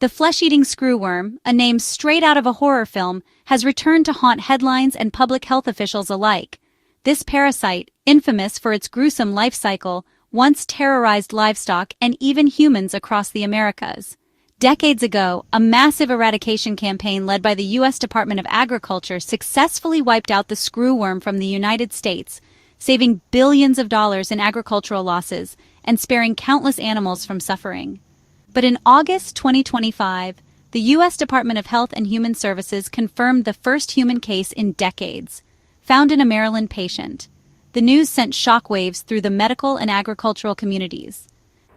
The flesh-eating screwworm, a name straight out of a horror film, has returned to haunt headlines and public health officials alike. This parasite, infamous for its gruesome life cycle, once terrorized livestock and even humans across the Americas. Decades ago, a massive eradication campaign led by the U.S. Department of Agriculture successfully wiped out the screwworm from the United States, saving billions of dollars in agricultural losses and sparing countless animals from suffering. But in August 2025, the U.S. Department of Health and Human Services confirmed the first human case in decades, found in a Maryland patient. The news sent shockwaves through the medical and agricultural communities.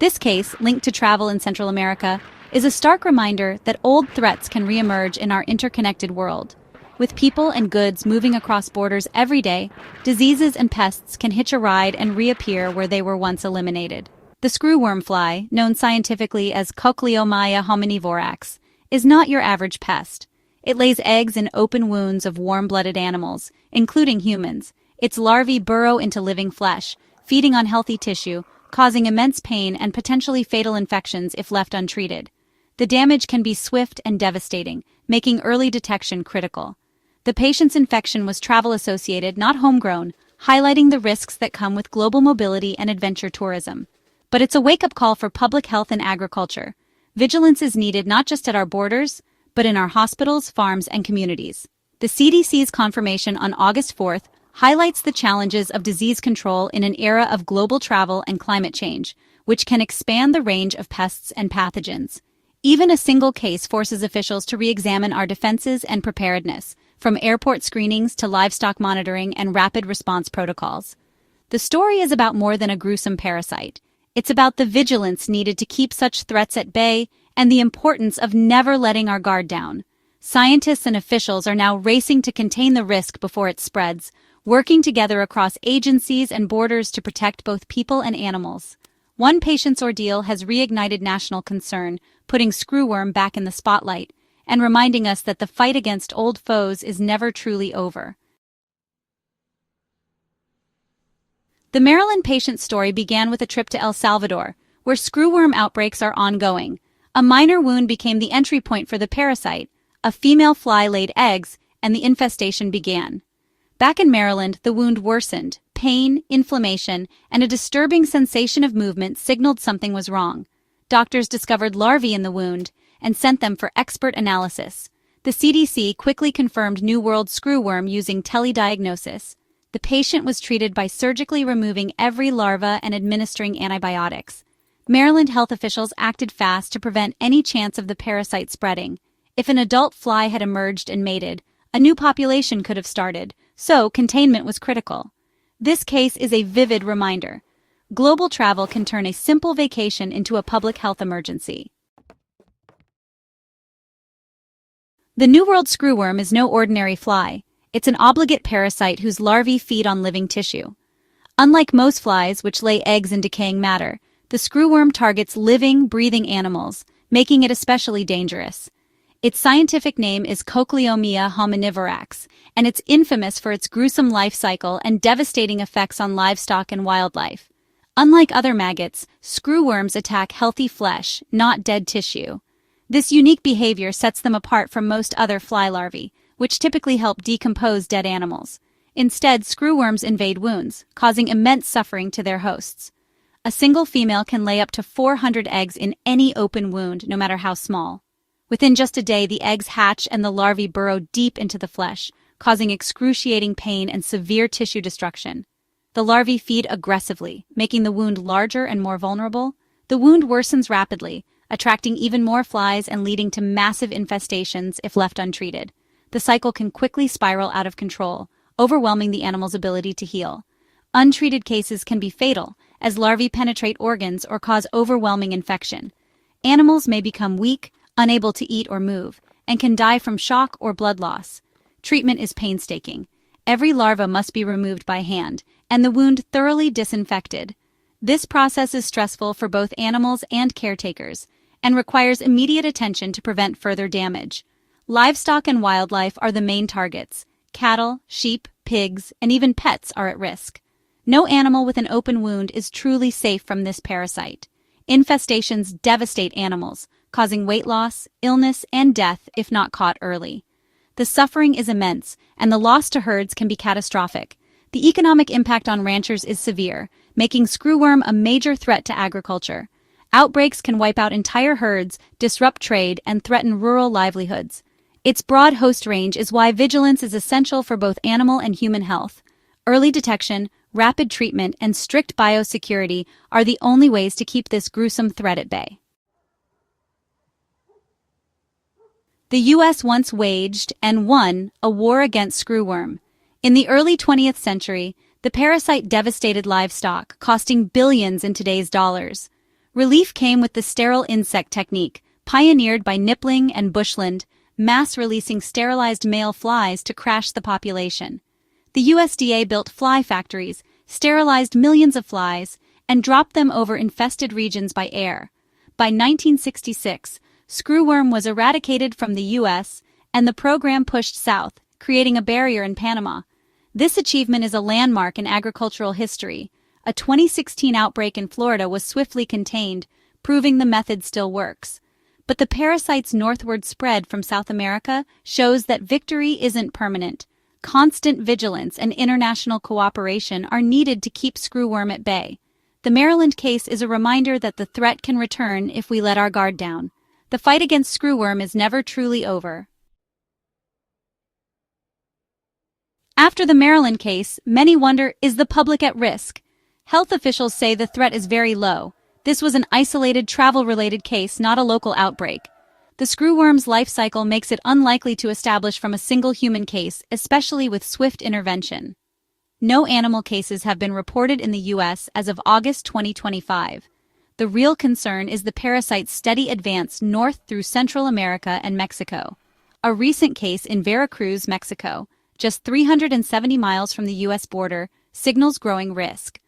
This case, linked to travel in Central America, is a stark reminder that old threats can reemerge in our interconnected world. With people and goods moving across borders every day, diseases and pests can hitch a ride and reappear where they were once eliminated. The screwworm fly, known scientifically as Cochleomya hominivorax, is not your average pest. It lays eggs in open wounds of warm-blooded animals, including humans. Its larvae burrow into living flesh, feeding on healthy tissue, causing immense pain and potentially fatal infections if left untreated. The damage can be swift and devastating, making early detection critical. The patient's infection was travel-associated, not homegrown, highlighting the risks that come with global mobility and adventure tourism. But it's a wake-up call for public health and agriculture. Vigilance is needed not just at our borders, but in our hospitals, farms, and communities. The CDC's confirmation on August 4th highlights the challenges of disease control in an era of global travel and climate change, which can expand the range of pests and pathogens. Even a single case forces officials to re-examine our defenses and preparedness, from airport screenings to livestock monitoring and rapid response protocols. The story is about more than a gruesome parasite. It's about the vigilance needed to keep such threats at bay and the importance of never letting our guard down. Scientists and officials are now racing to contain the risk before it spreads, working together across agencies and borders to protect both people and animals. One patient's ordeal has reignited national concern, putting screwworm back in the spotlight, and reminding us that the fight against old foes is never truly over. The Maryland patient's story began with a trip to El Salvador, where screwworm outbreaks are ongoing. A minor wound became the entry point for the parasite. A female fly laid eggs, and the infestation began. Back in Maryland, the wound worsened. Pain, inflammation, and a disturbing sensation of movement signaled something was wrong. Doctors discovered larvae in the wound and sent them for expert analysis. The CDC quickly confirmed New World screwworm using telediagnosis. The patient was treated by surgically removing every larva and administering antibiotics. Maryland health officials acted fast to prevent any chance of the parasite spreading. If an adult fly had emerged and mated, a new population could have started, so containment was critical. This case is a vivid reminder. Global travel can turn a simple vacation into a public health emergency. The New World screwworm is no ordinary fly. It's an obligate parasite whose larvae feed on living tissue. Unlike most flies, which lay eggs in decaying matter, the screwworm targets living, breathing animals, making it especially dangerous. Its scientific name is Cochleomya hominivorax, and it's infamous for its gruesome life cycle and devastating effects on livestock and wildlife. Unlike other maggots, screwworms attack healthy flesh, not dead tissue. This unique behavior sets them apart from most other fly larvae, which typically help decompose dead animals. Instead, screwworms invade wounds, causing immense suffering to their hosts. A single female can lay up to 400 eggs in any open wound, no matter how small. Within just a day, the eggs hatch and the larvae burrow deep into the flesh, causing excruciating pain and severe tissue destruction. The larvae feed aggressively, making the wound larger and more vulnerable. The wound worsens rapidly, attracting even more flies and leading to massive infestations if left untreated. The cycle can quickly spiral out of control, overwhelming the animal's ability to heal. Untreated cases can be fatal, as larvae penetrate organs or cause overwhelming infection. Animals may become weak, unable to eat or move, and can die from shock or blood loss. Treatment is painstaking. Every larva must be removed by hand, and the wound thoroughly disinfected. This process is stressful for both animals and caretakers, and requires immediate attention to prevent further damage. Livestock and wildlife are the main targets. Cattle, sheep, pigs, and even pets are at risk. No animal with an open wound is truly safe from this parasite. Infestations devastate animals, causing weight loss, illness, and death if not caught early. The suffering is immense, and the loss to herds can be catastrophic. The economic impact on ranchers is severe, making screwworm a major threat to agriculture. Outbreaks can wipe out entire herds, disrupt trade, and threaten rural livelihoods. Its broad host range is why vigilance is essential for both animal and human health. Early detection, rapid treatment, and strict biosecurity are the only ways to keep this gruesome threat at bay. The U.S. once waged, and won, a war against screwworm. In the early 20th century, the parasite devastated livestock, costing billions in today's dollars. Relief came with the sterile insect technique, pioneered by Knipling and Bushland, mass-releasing sterilized male flies to crash the population. The USDA built fly factories, sterilized millions of flies, and dropped them over infested regions by air. By 1966, screwworm was eradicated from the U.S., and the program pushed south, creating a barrier in Panama. This achievement is a landmark in agricultural history. A 2016 outbreak in Florida was swiftly contained, proving the method still works. But the parasite's northward spread from South America shows that victory isn't permanent. Constant vigilance and international cooperation are needed to keep screwworm at bay. The Maryland case is a reminder that the threat can return if we let our guard down. The fight against screwworm is never truly over. After the Maryland case, many wonder, is the public at risk? Health officials say the threat is very low. This was an isolated travel-related case, not a local outbreak. The screwworm's life cycle makes it unlikely to establish from a single human case, especially with swift intervention. No animal cases have been reported in the U.S. as of August 2025. The real concern is the parasite's steady advance north through Central America and Mexico. A recent case in Veracruz, Mexico, just 370 miles from the U.S. border, signals growing risk.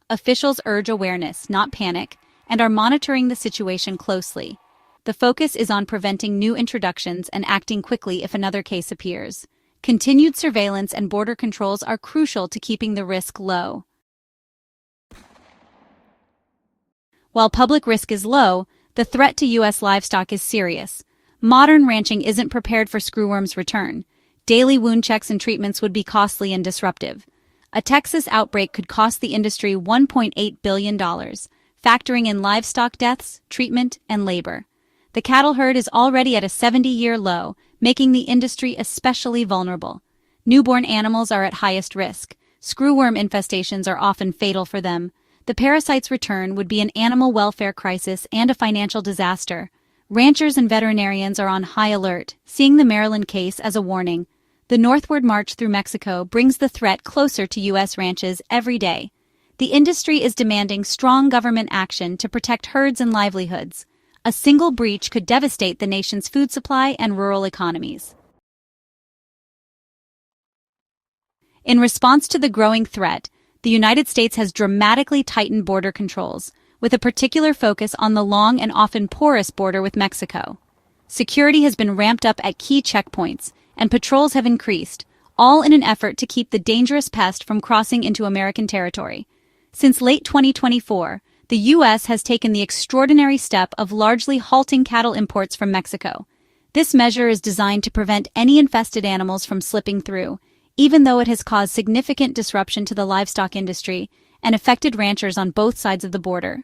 Officials urge awareness, not panic, and are monitoring the situation closely. The focus is on preventing new introductions and acting quickly if another case appears. Continued surveillance and border controls are crucial to keeping the risk low. While public risk is low, the threat to U.S. livestock is serious. Modern ranching isn't prepared for screwworm's return. Daily wound checks and treatments would be costly and disruptive. A Texas outbreak could cost the industry $1.8 billion, factoring in livestock deaths, treatment, and labor. The cattle herd is already at a 70-year low, making the industry especially vulnerable. Newborn animals are at highest risk. Screwworm infestations are often fatal for them. The parasite's return would be an animal welfare crisis and a financial disaster. Ranchers and veterinarians are on high alert, seeing the Maryland case as a warning. The northward march through Mexico brings the threat closer to U.S. ranches every day. The industry is demanding strong government action to protect herds and livelihoods. A single breach could devastate the nation's food supply and rural economies. In response to the growing threat, the United States has dramatically tightened border controls, with a particular focus on the long and often porous border with Mexico. Security has been ramped up at key checkpoints, and patrols have increased, all in an effort to keep the dangerous pest from crossing into American territory. Since late 2024, the U.S. has taken the extraordinary step of largely halting cattle imports from Mexico. This measure is designed to prevent any infested animals from slipping through, even though it has caused significant disruption to the livestock industry and affected ranchers on both sides of the border.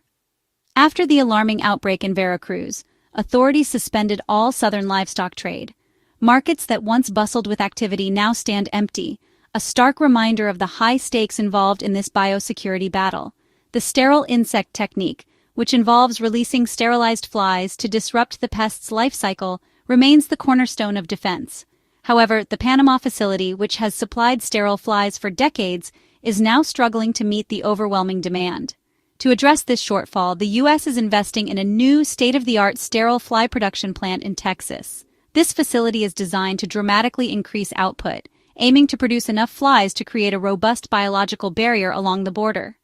After the alarming outbreak in Veracruz, authorities suspended all southern livestock trade. Markets that once bustled with activity now stand empty, a stark reminder of the high stakes involved in this biosecurity battle. The sterile insect technique, which involves releasing sterilized flies to disrupt the pest's life cycle, remains the cornerstone of defense. However, the Panama facility, which has supplied sterile flies for decades, is now struggling to meet the overwhelming demand. To address this shortfall, the U.S. is investing in a new state-of-the-art sterile fly production plant in Texas. This facility is designed to dramatically increase output, aiming to produce enough flies to create a robust biological barrier along the border.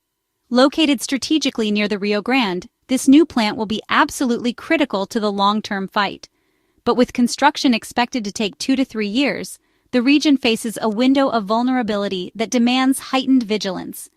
Located strategically near the Rio Grande, this new plant will be absolutely critical to the long-term fight. But with construction expected to take 2 to 3 years, the region faces a window of vulnerability that demands heightened vigilance.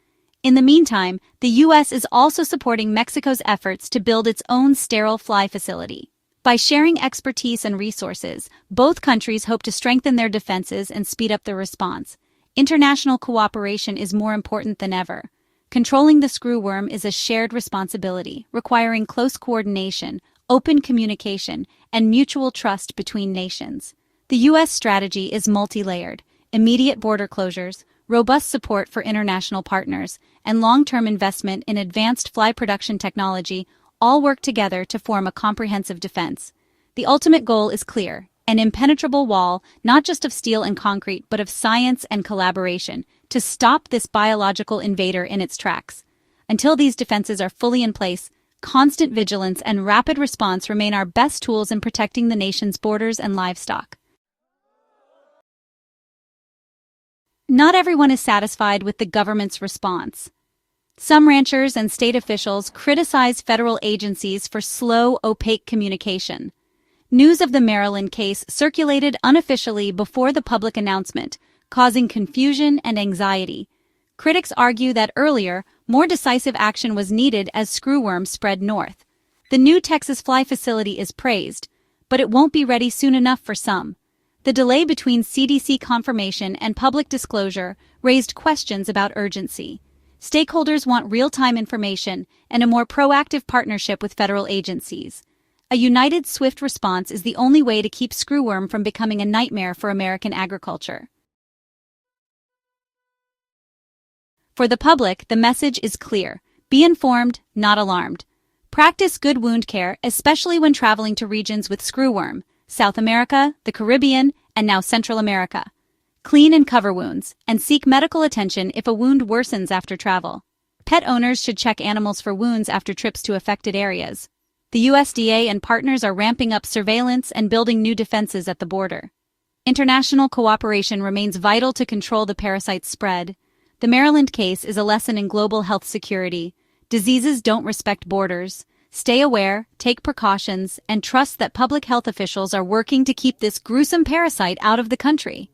In the meantime, the U.S. is also supporting Mexico's efforts to build its own sterile fly facility. By sharing expertise and resources, both countries hope to strengthen their defenses and speed up their response. International cooperation is more important than ever. Controlling the screwworm is a shared responsibility, requiring close coordination, open communication, and mutual trust between nations. The U.S. strategy is multi-layered: immediate border closures, robust support for international partners, and long-term investment in advanced fly production technology all work together to form a comprehensive defense. The ultimate goal is clear: an impenetrable wall, not just of steel and concrete, but of science and collaboration, to stop this biological invader in its tracks. Until these defenses are fully in place, constant vigilance and rapid response remain our best tools in protecting the nation's borders and livestock. Not everyone is satisfied with the government's response. Some ranchers and state officials criticize federal agencies for slow, opaque communication. News of the Maryland case circulated unofficially before the public announcement, causing confusion and anxiety. Critics argue that earlier, more decisive action was needed as screwworm spread north. The new Texas fly facility is praised, but it won't be ready soon enough for some. The delay between CDC confirmation and public disclosure raised questions about urgency. Stakeholders want real-time information and a more proactive partnership with federal agencies. A united, swift response is the only way to keep screwworm from becoming a nightmare for American agriculture. For the public, the message is clear: be informed, not alarmed. Practice good wound care, especially when traveling to regions with screwworm: South America, the Caribbean, and now Central America. Clean and cover wounds, and seek medical attention if a wound worsens after travel. Pet owners should check animals for wounds after trips to affected areas. The USDA and partners are ramping up surveillance and building new defenses at the border. International cooperation remains vital to control the parasite's spread. The Maryland case is a lesson in global health security. Diseases don't respect borders. Stay aware, take precautions, and trust that public health officials are working to keep this gruesome parasite out of the country.